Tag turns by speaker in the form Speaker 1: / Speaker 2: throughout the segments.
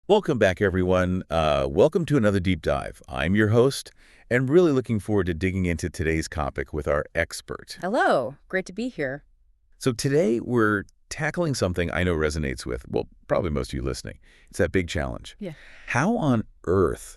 Speaker 1: Welcome back, everyone. Welcome to another deep dive. I'm your host, and really looking forward to digging into today's topic with our expert.
Speaker 2: Hello, great to be here.
Speaker 1: So today we're tackling something I know resonates with, well, probably most of you listening. It's that big challenge.
Speaker 2: Yeah.
Speaker 1: How on earth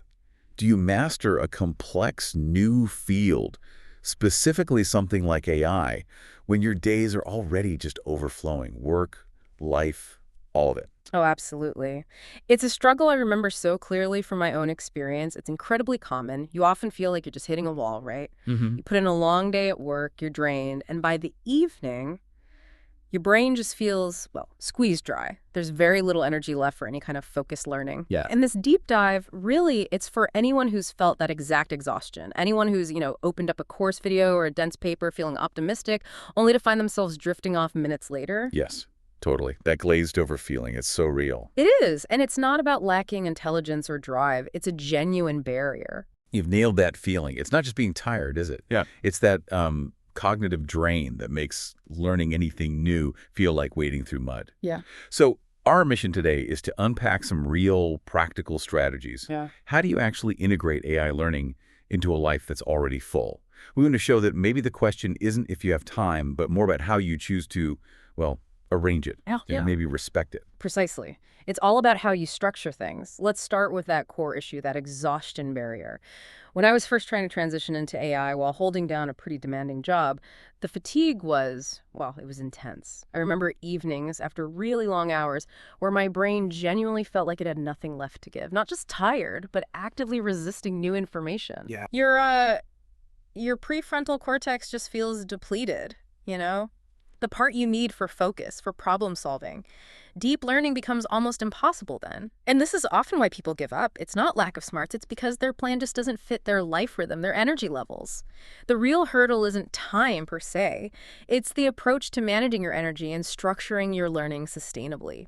Speaker 1: do you master a complex new field, specifically something like AI, when your days are already just overflowing? Work, life, all of it.
Speaker 2: Oh, absolutely. It's a struggle I remember so clearly from my own experience. It's incredibly common. You often feel like you're just hitting a wall, right?
Speaker 1: Mm-hmm.
Speaker 2: You put in a long day at work, you're drained, and by the evening, your brain just feels, well, squeezed dry. There's very little energy left for any kind of focused learning.
Speaker 1: Yeah.
Speaker 2: And this deep dive, really, it's for anyone who's felt that exact exhaustion. Anyone who's, opened up a course video or a dense paper feeling optimistic, only to find themselves drifting off minutes later.
Speaker 1: Yes. Totally. That glazed over feeling, it's so real.
Speaker 2: It is, and it's not about lacking intelligence or drive. It's a genuine barrier.
Speaker 1: You've nailed that feeling. It's not just being tired, is it? Yeah. It's that cognitive drain that makes learning anything new feel like wading through mud.
Speaker 2: Yeah.
Speaker 1: So our mission today is to unpack some real practical strategies.
Speaker 2: Yeah.
Speaker 1: How do you actually integrate AI learning into a life that's already full? We want to show that maybe the question isn't if you have time, but more about how you choose to, well, arrange it,
Speaker 2: Yeah.
Speaker 1: and maybe respect it.
Speaker 2: Precisely. It's all about how you structure things. Let's start with that core issue, that exhaustion barrier. When I was first trying to transition into AI while holding down a pretty demanding job, the fatigue was, well, it was intense. I remember evenings after really long hours where my brain genuinely felt like it had nothing left to give. Not just tired, but actively resisting new information.
Speaker 1: Yeah.
Speaker 2: Your prefrontal cortex just feels depleted, you know? The part you need for focus, for problem solving. Deep learning becomes almost impossible then. And this is often why people give up. It's not lack of smarts, it's because their plan just doesn't fit their life rhythm, their energy levels. The real hurdle isn't time per se, it's the approach to managing your energy and structuring your learning sustainably.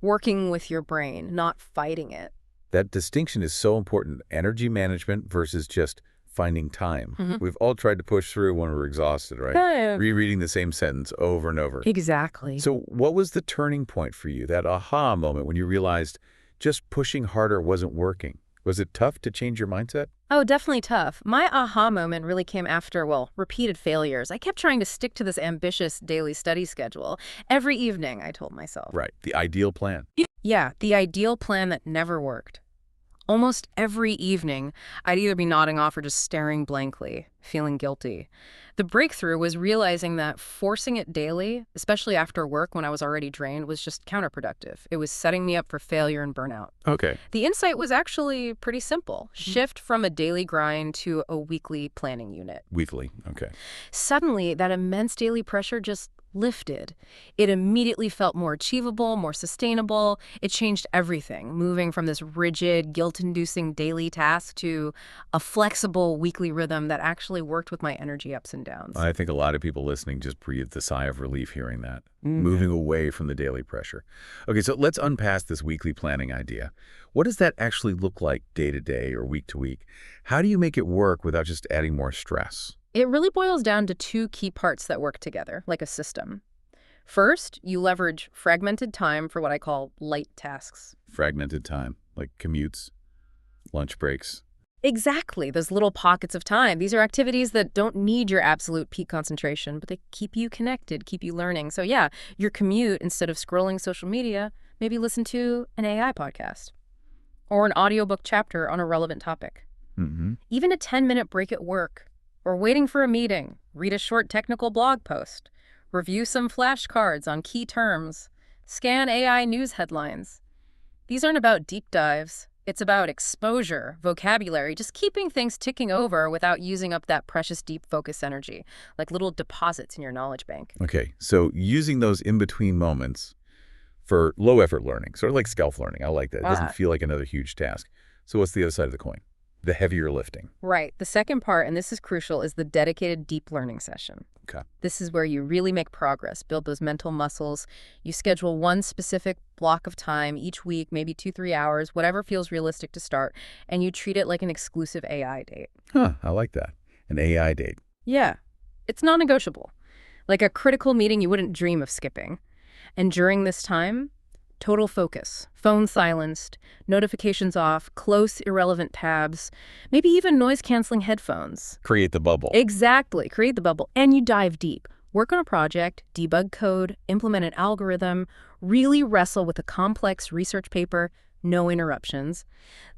Speaker 2: Working with your brain, not fighting it.
Speaker 1: That distinction is so important. Energy management versus just finding time.
Speaker 2: Mhm.
Speaker 1: We've all tried to push through when we're exhausted, right? Rereading the same sentence over and over.
Speaker 2: Exactly.
Speaker 1: So what was the turning point for you, that aha moment when you realized just pushing harder wasn't working? Was it tough to change your mindset?
Speaker 2: Oh, definitely tough. My aha moment really came after, well, repeated failures. I kept trying to stick to this ambitious daily study schedule. Every evening, I told myself.
Speaker 1: Right, the ideal plan.
Speaker 2: Yeah, the ideal plan that never worked. Almost every evening, I'd either be nodding off or just staring blankly, feeling guilty. The breakthrough was realizing that forcing it daily, especially after work when I was already drained, was just counterproductive. It was setting me up for failure and burnout.
Speaker 1: Okay.
Speaker 2: The insight was actually pretty simple. Shift from a daily grind to a weekly planning unit.
Speaker 1: Weekly, okay.
Speaker 2: Suddenly, that immense daily pressure just lifted. It immediately felt more achievable, more sustainable. It changed everything, moving from this rigid, guilt-inducing daily task to a flexible weekly rhythm that actually worked with my energy ups and downs.
Speaker 1: I think a lot of people listening just breathed a sigh of relief hearing that, moving away from the daily pressure. Okay, so let's unpack this weekly planning idea. What does that actually look like day to day or week to week? How do you make it work without just adding more stress?
Speaker 2: It really boils down to two key parts that work together, like a system. First, you leverage fragmented time for what I call light tasks.
Speaker 1: Fragmented time, like commutes, lunch breaks.
Speaker 2: Exactly, those little pockets of time. These are activities that don't need your absolute peak concentration, but they keep you connected, keep you learning. So yeah, your commute, instead of scrolling social media, maybe listen to an AI podcast or an audiobook chapter on a relevant topic.
Speaker 1: Mm-hmm.
Speaker 2: Even a 10-minute break at work, or waiting for a meeting, read a short technical blog post, review some flashcards on key terms, scan AI news headlines. These aren't about deep dives. It's about exposure, vocabulary, just keeping things ticking over without using up that precious deep focus energy, like little deposits in your knowledge bank.
Speaker 1: Okay, so using those in-between moments for low-effort learning, sort of like self-learning. I like that. It doesn't feel like another huge task. So what's the other side of the coin? The heavier lifting.
Speaker 2: Right. The second part, and this is crucial, is the dedicated deep learning session.
Speaker 1: Okay.
Speaker 2: This is where you really make progress, build those mental muscles. You schedule one specific block of time each week, maybe 2-3 hours, whatever feels realistic to start, and you treat it like an exclusive AI date.
Speaker 1: Huh, I like that. An AI date.
Speaker 2: Yeah. It's non-negotiable. Like a critical meeting you wouldn't dream of skipping. And during this time, Total focus. Phone silenced, notifications off, close, irrelevant tabs, maybe even noise-canceling headphones.
Speaker 1: Create the bubble.
Speaker 2: Exactly. Create the bubble. And you dive deep. Work on a project, debug code, implement an algorithm, really wrestle with a complex research paper, no interruptions.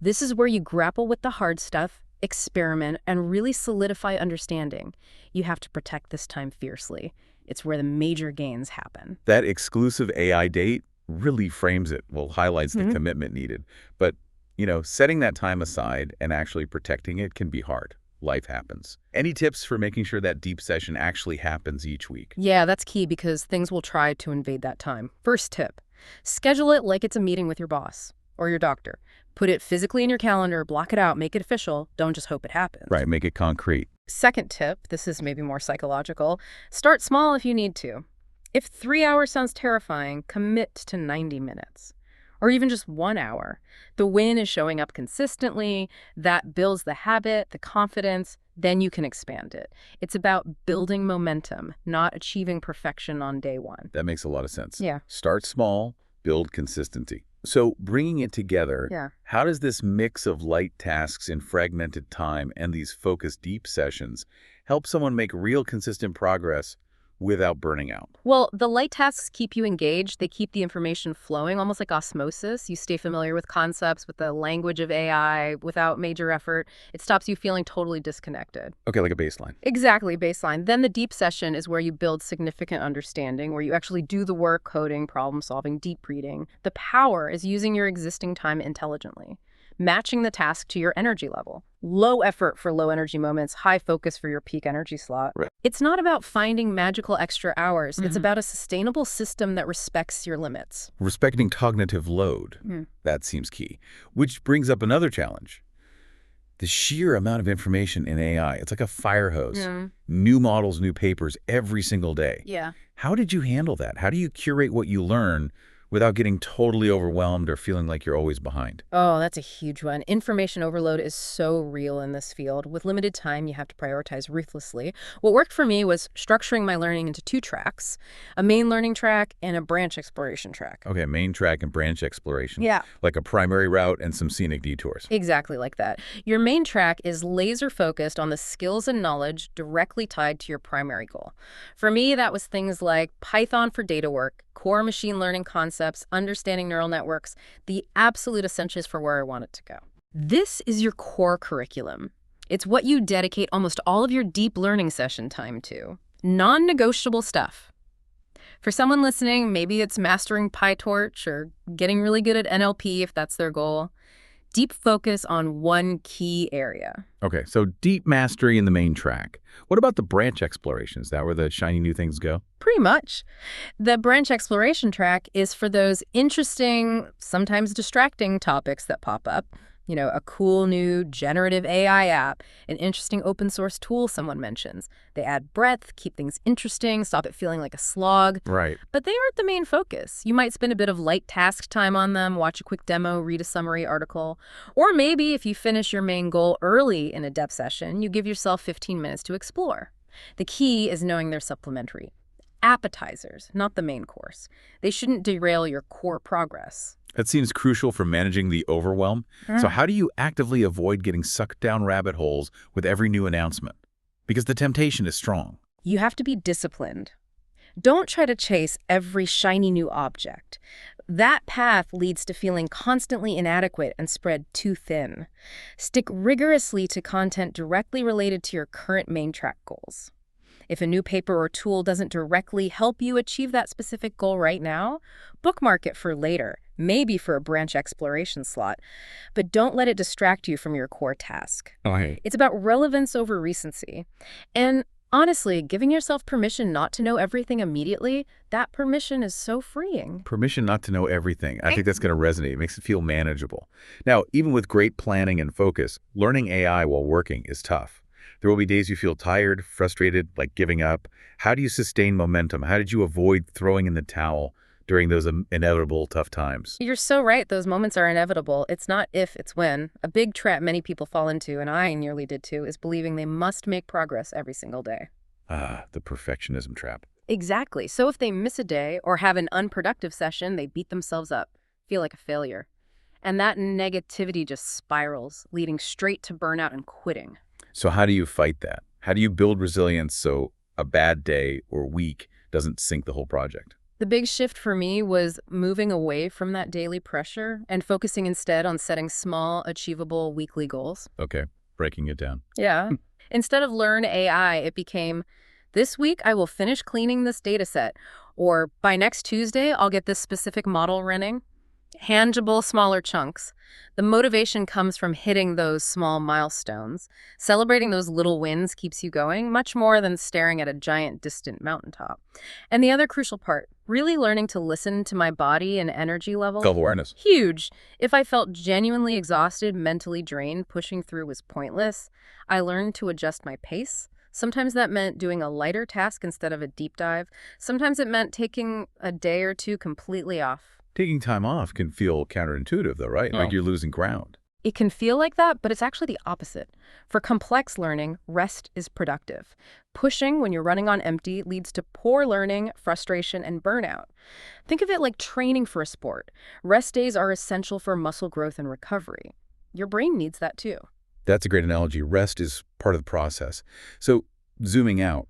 Speaker 2: This is where you grapple with the hard stuff, experiment, and really solidify understanding. You have to protect this time fiercely. It's where the major gains happen.
Speaker 1: That exclusive AI date really frames it, well, highlights the commitment needed. But, setting that time aside and actually protecting it can be hard. Life happens. Any tips for making sure that deep session actually happens each week?
Speaker 2: Yeah, that's key because things will try to invade that time. First tip, schedule it like it's a meeting with your boss or your doctor. Put it physically in your calendar, block it out, make it official. Don't just hope it happens.
Speaker 1: Right, make it concrete.
Speaker 2: Second tip, this is maybe more psychological, start small if you need to. If 3 hours sounds terrifying, commit to 90 minutes. Or even just 1 hour. The win is showing up consistently. That builds the habit, the confidence. Then you can expand it. It's about building momentum, not achieving perfection on day one.
Speaker 1: That makes a lot of sense.
Speaker 2: Yeah.
Speaker 1: Start small, build consistency. So bringing it together, how does this mix of light tasks in fragmented time and these focused deep sessions help someone make real consistent progress without burning out?
Speaker 2: Well, the light tasks keep you engaged. They keep the information flowing, almost like osmosis. You stay familiar with concepts, with the language of AI without major effort. It stops you feeling totally disconnected.
Speaker 1: Okay, like a baseline.
Speaker 2: Exactly, baseline. Then the deep session is where you build significant understanding, where you actually do the work, coding, problem solving, deep reading. The power is using your existing time intelligently, matching the task to your energy level. Low effort for low energy moments, high focus for your peak energy slot.
Speaker 1: Right.
Speaker 2: It's not about finding magical extra hours. It's about a sustainable system that respects your limits.
Speaker 1: Respecting cognitive load, that seems key. Which brings up another challenge. The sheer amount of information in AI, it's like a fire hose. New models, new papers every single day.
Speaker 2: Yeah.
Speaker 1: How did you handle that? How do you curate what you learn without getting totally overwhelmed or feeling like you're always behind?
Speaker 2: Oh, that's a huge one. Information overload is so real in this field. With limited time, you have to prioritize ruthlessly. What worked for me was structuring my learning into 2 tracks, a main learning track and a branch exploration track.
Speaker 1: Okay, main track and branch exploration.
Speaker 2: Yeah.
Speaker 1: Like a primary route and some scenic detours.
Speaker 2: Exactly like that. Your main track is laser focused on the skills and knowledge directly tied to your primary goal. For me, that was things like Python for data work, core machine learning concepts, understanding neural networks, the absolute essentials for where I want it to go. This is your core curriculum. It's what you dedicate almost all of your deep learning session time to. Non-negotiable stuff. For someone listening, maybe it's mastering PyTorch or getting really good at NLP if that's their goal. Deep focus on one key area.
Speaker 1: Okay, so deep mastery in the main track. What about the branch exploration? Is that where the shiny new things go?
Speaker 2: Pretty much. The branch exploration track is for those interesting, sometimes distracting topics that pop up. You know, a cool new generative AI app, an interesting open source tool someone mentions. They add breadth, keep things interesting, stop it feeling like a slog.
Speaker 1: Right.
Speaker 2: But they aren't the main focus. You might spend a bit of light task time on them, watch a quick demo, read a summary article. Or maybe if you finish your main goal early in a depth session, you give yourself 15 minutes to explore. The key is knowing they're supplementary. Appetizers, not the main course. They shouldn't derail your core progress.
Speaker 1: That seems crucial for managing the overwhelm. So how do you actively avoid getting sucked down rabbit holes with every new announcement? Because the temptation is strong.
Speaker 2: You have to be disciplined. Don't try to chase every shiny new object. That path leads to feeling constantly inadequate and spread too thin. Stick rigorously to content directly related to your current main track goals. If a new paper or tool doesn't directly help you achieve that specific goal right now, bookmark it for later, maybe for a branch exploration slot, but don't let it distract you from your core task.
Speaker 1: Okay.
Speaker 2: It's about relevance over recency. And honestly, giving yourself permission not to know everything immediately, that permission is so freeing.
Speaker 1: Permission not to know everything. I think that's going to resonate. It makes it feel manageable. Now, even with great planning and focus, learning AI while working is tough. There will be days you feel tired, frustrated, like giving up. How do you sustain momentum? How did you avoid throwing in the towel during those inevitable tough times?
Speaker 2: You're so right. Those moments are inevitable. It's not if, it's when. A big trap many people fall into, and I nearly did too, is believing they must make progress every single day.
Speaker 1: Ah, the perfectionism trap.
Speaker 2: Exactly. So if they miss a day or have an unproductive session, they beat themselves up, feel like a failure. And that negativity just spirals, leading straight to burnout and quitting.
Speaker 1: So how do you fight that? How do you build resilience so a bad day or week doesn't sink the whole project?
Speaker 2: The big shift for me was moving away from that daily pressure and focusing instead on setting small, achievable weekly goals.
Speaker 1: Okay, breaking it down.
Speaker 2: Yeah. Instead of learn AI, it became, this week I will finish cleaning this data set, or by next Tuesday I'll get this specific model running. Tangible, smaller chunks. The motivation comes from hitting those small milestones. Celebrating those little wins keeps you going, much more than staring at a giant distant mountaintop. And the other crucial part, really learning to listen to my body and energy level.
Speaker 1: Self-awareness.
Speaker 2: Huge. If I felt genuinely exhausted, mentally drained, pushing through was pointless. I learned to adjust my pace. Sometimes that meant doing a lighter task instead of a deep dive. Sometimes it meant taking a day or two completely off.
Speaker 1: Taking time off can feel counterintuitive, though, right? Like you're losing ground.
Speaker 2: It can feel like that, but it's actually the opposite. For complex learning, rest is productive. Pushing when you're running on empty leads to poor learning, frustration, and burnout. Think of it like training for a sport. Rest days are essential for muscle growth and recovery. Your brain needs that too.
Speaker 1: That's a great analogy. Rest is part of the process. So zooming out,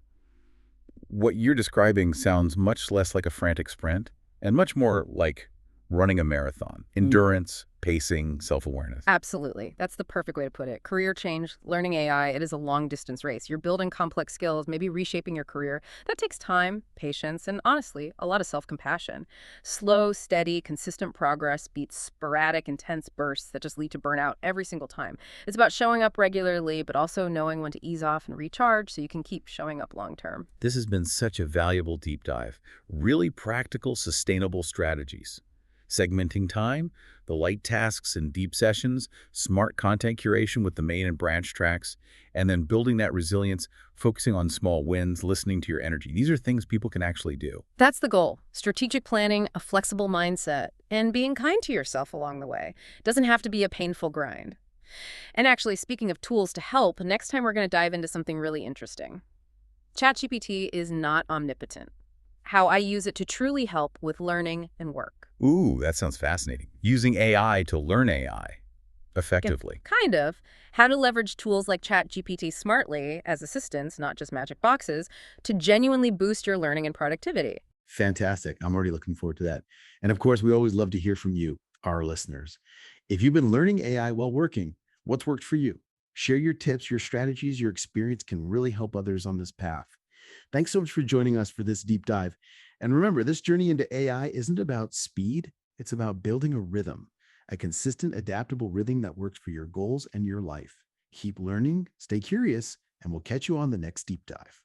Speaker 1: what you're describing sounds much less like a frantic sprint and much more like running a marathon. Endurance, pacing, self-awareness.
Speaker 2: Absolutely. That's the perfect way to put it. Career change, learning AI, it is a long-distance race. You're building complex skills, maybe reshaping your career. That takes time, patience, and honestly, a lot of self-compassion. Slow, steady, consistent progress beats sporadic, intense bursts that just lead to burnout every single time. It's about showing up regularly, but also knowing when to ease off and recharge so you can keep showing up long-term.
Speaker 1: This has been such a valuable deep dive. Really practical, sustainable strategies. Segmenting time, the light tasks and deep sessions, smart content curation with the main and branch tracks, and then building that resilience, focusing on small wins, listening to your energy. These are things people can actually do.
Speaker 2: That's the goal. Strategic planning, a flexible mindset, and being kind to yourself along the way. It doesn't have to be a painful grind. And actually, speaking of tools to help, next time we're going to dive into something really interesting. ChatGPT is not omnipotent. How I use it to truly help with learning and work.
Speaker 1: Ooh, that sounds fascinating. Using AI to learn AI effectively.
Speaker 2: Kind of. How to leverage tools like ChatGPT smartly as assistants, not just magic boxes, to genuinely boost your learning and productivity.
Speaker 3: Fantastic. I'm already looking forward to that. And of course, we always love to hear from you, our listeners. If you've been learning AI while working, what's worked for you? Share your tips, your strategies, your experience can really help others on this path. Thanks so much for joining us for this deep dive. And remember, this journey into AI isn't about speed. It's about building a rhythm, a consistent, adaptable rhythm that works for your goals and your life. Keep learning, stay curious, and we'll catch you on the next deep dive.